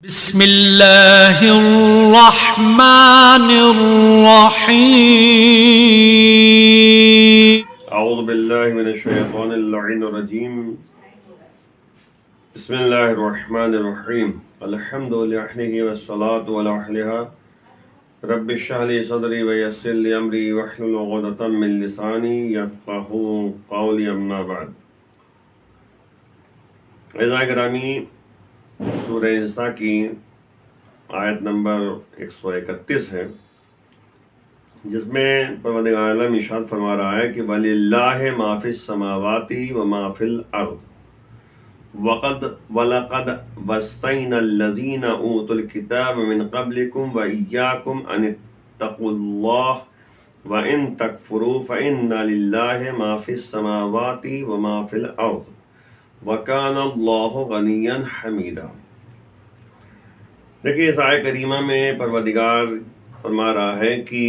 بسم اللہ الرحمن الرحیم اعوذ باللہ من الشیطان اللعین الرجیم بسم اللہ الرحمن الرحیم الحمد للہ والصلاة علی اہلہا رب اشرح لی صدری ویسر لی امری واحلل عقدۃ من لسانی یفقہوا قولی اما بعد۔ اعزائے گرامی، سورہ نساء کی آیت نمبر 131 ہے، جس میں پروردگار عالم ارشاد فرما رہا ہے کہ وَلِلَّهِ مَا فِي السَّمَاوَاتِ وَمَا فِي الْأَرْضِ وَلَقَدْ وَصَّيْنَا الَّذِينَ أُوتُوا الْكِتَابَ مِنْ قَبْلِكُمْ وَإِيَّاكُمْ أَنِ اتَّقُوا اللَّهَ وَإِن تَكْفُرُوا فَإِنَّ لِلَّهِ مَا فِي السَّمَاوَاتِ وَمَا فِي الْأَرْضِ وَكَانَ اللَّهُ غَنِيًّا حَمِيدًا۔ دیکھیے، اس آیت کریمہ میں پروردگار فرما رہا ہے کہ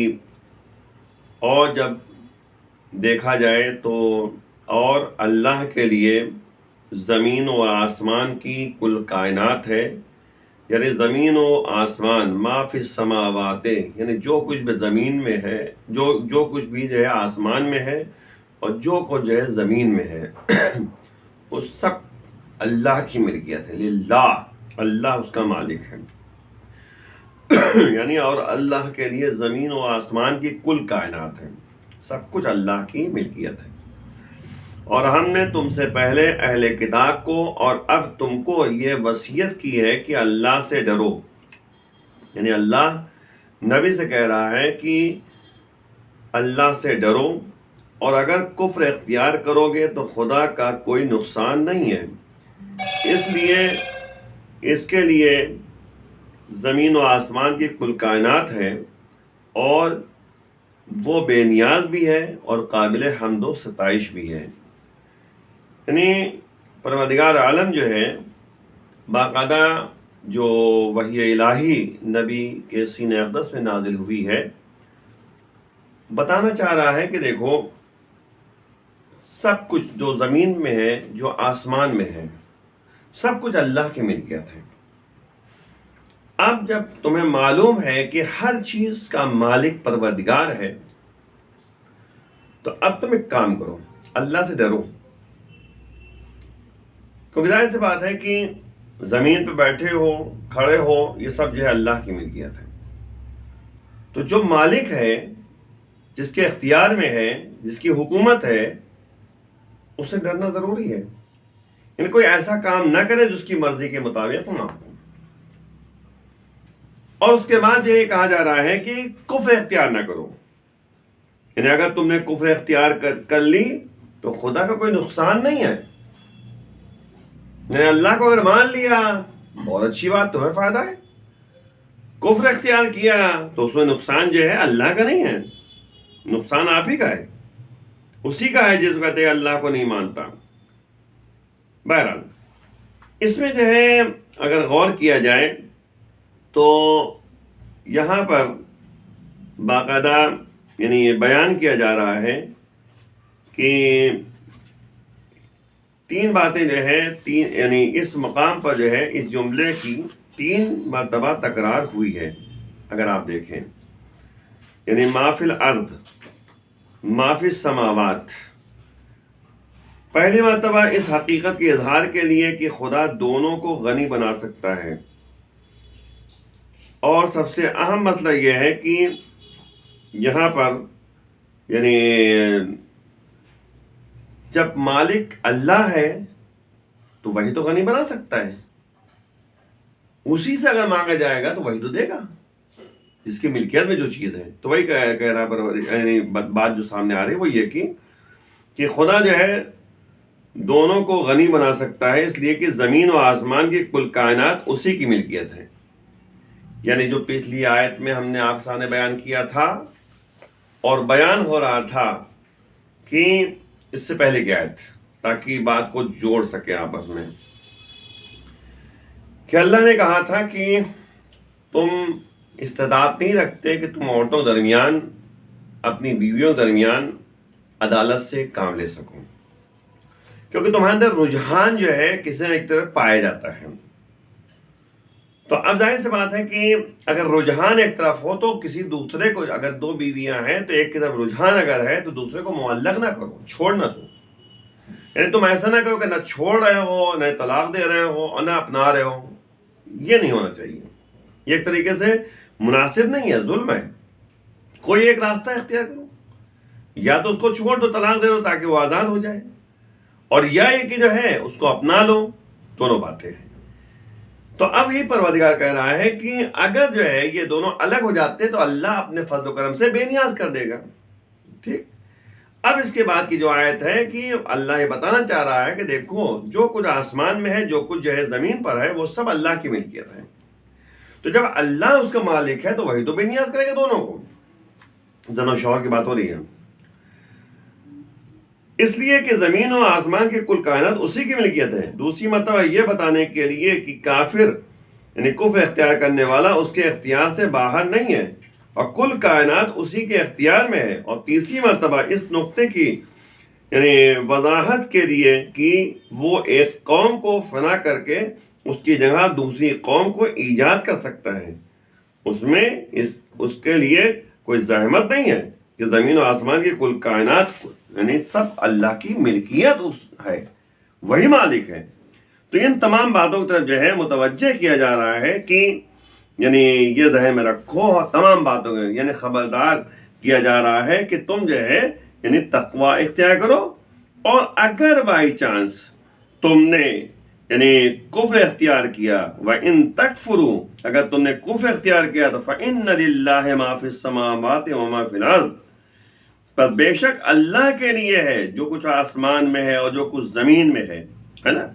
اور جب دیکھا جائے تو اور اللہ کے لیے زمین و آسمان کی کل کائنات ہے، یعنی زمین و آسمان، ما فی السماوات، یعنی جو کچھ بھی زمین میں ہے، جو کچھ بھی جو ہے آسمان میں ہے اور جو کچھ جو ہے زمین میں ہے وہ سب اللہ کی ملکیت ہے۔ للہ، اللہ اس کا مالک ہے یعنی اور اللہ کے لیے زمین و آسمان کی کل کائنات ہے، سب کچھ اللہ کی ملکیت ہے۔ اور ہم نے تم سے پہلے اہل کتاب کو اور اب تم کو یہ وصیت کی ہے کہ اللہ سے ڈرو، یعنی اللہ نبی سے کہہ رہا ہے کہ اللہ سے ڈرو، اور اگر کفر اختیار کرو گے تو خدا کا کوئی نقصان نہیں ہے۔ اس کے لیے زمین و آسمان کی کل کائنات ہے، اور وہ بے نیاز بھی ہے اور قابل حمد و ستائش بھی ہے۔ یعنی پروردگار عالم جو ہے باقاعدہ جو وحی الہی نبی کے سینہ اقدس میں نازل ہوئی ہے، بتانا چاہ رہا ہے کہ دیکھو، سب کچھ جو زمین میں ہے، جو آسمان میں ہے، سب کچھ اللہ کی ملکیت ہے۔ اب جب تمہیں معلوم ہے کہ ہر چیز کا مالک پروردگار ہے، تو اب تم ایک کام کرو، اللہ سے ڈرو، کیونکہ ظاہر سی بات ہے کہ زمین پہ بیٹھے ہو، کھڑے ہو، یہ سب جو ہے اللہ کی ملکیت ہے۔ تو جو مالک ہے، جس کے اختیار میں ہے، جس کی حکومت ہے، اسے ڈرنا ضروری ہے۔ یعنی کوئی ایسا کام نہ کرے جس کی مرضی کے مطابق نہ ہو۔ اور اس کے بعد یہ کہا جا رہا ہے کہ کفر اختیار نہ کرو، یعنی اگر تم نے کفر اختیار کر لی تو خدا کا کوئی نقصان نہیں ہے، یعنی اللہ کو اگر مان لیا بہت اچھی بات، تمہیں فائدہ ہے۔ کفر اختیار کیا تو اس میں نقصان جو ہے اللہ کا نہیں ہے، نقصان آپ ہی کا ہے، اسی کا ہے جس کو کہتے ہیں اللہ کو نہیں مانتا۔ بہرحال اس میں جو ہے اگر غور کیا جائے تو یہاں پر باقاعدہ یعنی یہ بیان کیا جا رہا ہے کہ تین باتیں جو ہے یعنی اس مقام پر جو ہے اس جملے کی 3 مرتبہ تکرار ہوئی ہے۔ اگر آپ دیکھیں، یعنی ما فی الارض، ما فی السماوات، پہلی مرتبہ اس حقیقت کے اظہار کے لیے کہ خدا دونوں کو غنی بنا سکتا ہے، اور سب سے اہم مسئلہ یہ ہے کہ یہاں پر یعنی جب مالک اللہ ہے تو وہی تو غنی بنا سکتا ہے، اسی سے اگر مانگا جائے گا تو وہی تو دے گا، جس کی ملکیت میں جو چیز ہے۔ تو وہی کہہ رہا ہے، یعنی بات جو سامنے آ رہی ہے وہ یہ کہ خدا جو ہے دونوں کو غنی بنا سکتا ہے، اس لیے کہ زمین و آسمان کی کل کائنات اسی کی ملکیت ہے۔ یعنی جو پچھلی آیت میں ہم نے آپ کے سامنے بیان کیا تھا، اور بیان ہو رہا تھا کہ اس سے پہلے کی آیت، تاکہ بات کو جوڑ سکے آپس میں، کہ اللہ نے کہا تھا کہ تم استطاعت نہیں رکھتے کہ تم عورتوں درمیان، اپنی بیویوں درمیان عدالت سے کام لے سکو، کیونکہ تمہارے اندر رجحان جو ہے کسی نہ ایک طرف پایا جاتا ہے۔ تو اب ظاہر سی بات ہے کہ اگر رجحان ایک طرف ہو تو کسی دوسرے کو، اگر دو بیویاں ہیں تو ایک کی طرف رجحان اگر ہے تو دوسرے کو معلق نہ کرو، چھوڑ نہ دو. یعنی تم ایسا نہ کرو کہ نہ چھوڑ رہے ہو، نہ طلاق دے رہے ہو اور نہ اپنا رہے ہو. یہ نہیں ہونا چاہیے. یہ ایک طریقے سے مناسب نہیں ہے، ظلم ہے. کوئی ایک راستہ اختیار کرو، یا تو اس کو چھوڑ دو، طلاق دے دو تاکہ وہ آزاد ہو جائے، اور یا یہ کہ جو ہے اس کو اپنا لو. دونوں باتیں ہیں. تو اب یہ پروردگار کہہ رہا ہے کہ اگر جو ہے یہ دونوں الگ ہو جاتے تو اللہ اپنے فضل و کرم سے بے نیاز کر دے گا. ٹھیک. اب اس کے بعد کی جو آیت ہے کہ اللہ یہ بتانا چاہ رہا ہے کہ دیکھو جو کچھ آسمان میں ہے، جو کچھ جو ہے زمین پر ہے، وہ سب اللہ کی ملکیت ہے. تو جب اللہ اس کا مالک ہے تو وہی تو بے نیاز کرے گا دونوں کو. زن و شوہر کی بات ہو رہی ہے. اس لیے کہ زمین و آسمان کی کل کائنات اسی کی ملکیت ہے. دوسری مرتبہ یہ بتانے کے لیے کہ کافر یعنی کفر اختیار کرنے والا اس کے اختیار سے باہر نہیں ہے اور کل کائنات اسی کے اختیار میں ہے. اور تیسری مرتبہ اس نقطے کی یعنی وضاحت کے لیے کہ وہ ایک قوم کو فنا کر کے اس کی جگہ دوسری قوم کو ایجاد کر سکتا ہے. اس میں اس کے لیے کوئی زحمت نہیں ہے کہ زمین و آسمان کی کل کائنات یعنی سب اللہ کی ملکیت ہے، وہی مالک ہے. تو ان تمام باتوں کی طرف جو ہے متوجہ کیا جا رہا ہے کہ یعنی یہ ذہن میں رکھو، اور تمام باتوں کے یعنی خبردار کیا جا رہا ہے کہ تم جو ہے یعنی تقوی اختیار کرو. اور اگر بائی چانس تم نے یعنی کفر اختیار کیا، وَإِن تَكْفُرُوا، اگر تم نے کفر اختیار کیا تو فَإِنَّ لِلَّهِ مَا فِي السَّمَاوَاتِ وَمَا فِي الْأَرْضِ، پر بے شک اللہ کے لیے ہے جو کچھ آسمان میں ہے اور جو کچھ زمین میں ہے نا.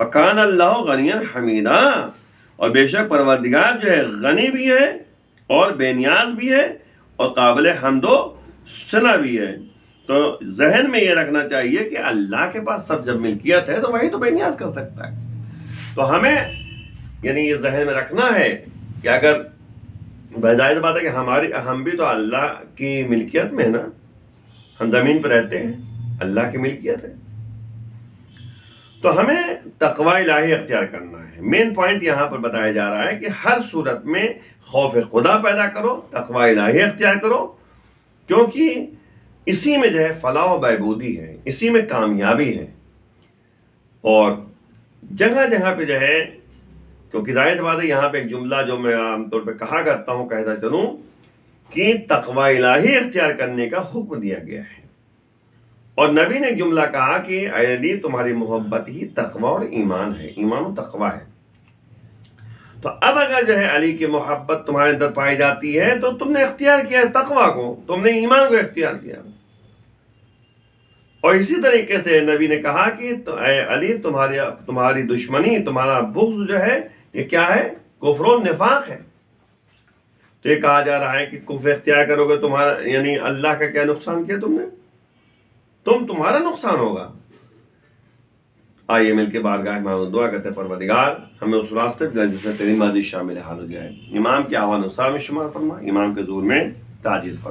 وَكَانَ اللَّهُ غَنِيًّا حَمِيدًا، اور بے شک پروردگار جو ہے غنی بھی ہے اور بے نیاز بھی ہے اور قابل حمد و ثنا بھی ہے. تو ذہن میں یہ رکھنا چاہیے کہ اللہ کے پاس سب جب ملکیت ہے تو وہی تو بے نیاز کر سکتا ہے. تو ہمیں یعنی یہ ذہن میں رکھنا ہے کہ اگر بظاہر بات ہے کہ ہم بھی تو اللہ کی ملکیت میں ہے نا، ہم زمین پہ رہتے ہیں، اللہ کی ملکیت ہے. تو ہمیں تقوی الہی اختیار کرنا ہے. مین پوائنٹ یہاں پر بتایا جا رہا ہے کہ ہر صورت میں خوف خدا پیدا کرو، تقوی الہی اختیار کرو، کیونکہ اسی میں جو ہے فلاح و بہبودی ہے، اسی میں کامیابی ہے. اور جگہ جگہ پہ جو ہے، کیونکہ ظاہر بات ہے یہاں پہ ایک جملہ جو میں عام طور پہ کہا کرتا ہوں، کہتا چلوں کہ تقوی الہی اختیار کرنے کا حکم دیا گیا ہے. اور نبی نے ایک جملہ کہا کہ اے علی تمہاری محبت ہی تقوی اور ایمان ہے، ایمان و تقوی ہے. تو اب اگر جو ہے علی کی محبت تمہارے اندر پائی جاتی ہے تو تم نے اختیار کیا ہے تقوی کو، تم نے ایمان کو اختیار کیا. اور اسی طریقے سے نبی نے کہا کہ اے علی تمہاری دشمنی، تمہارا بغض جو ہے یہ کیا ہے؟ کفر و نفاق ہے. تو یہ کہا جا رہا ہے کہ کفر اختیار کرو گے تمہارا یعنی اللہ کا کیا نقصان کیا تم نے؟ تمہارا نقصان ہوگا. آئیے مل کے بارگاہ میں دعا کرتے پروردگار ہمیں اس راستے پہ جس میں تیری مرضی شامل حال ہو جائے. امام کے آوان انصار میں شمار فرما، امام کے ظہور میں تاجر فرما.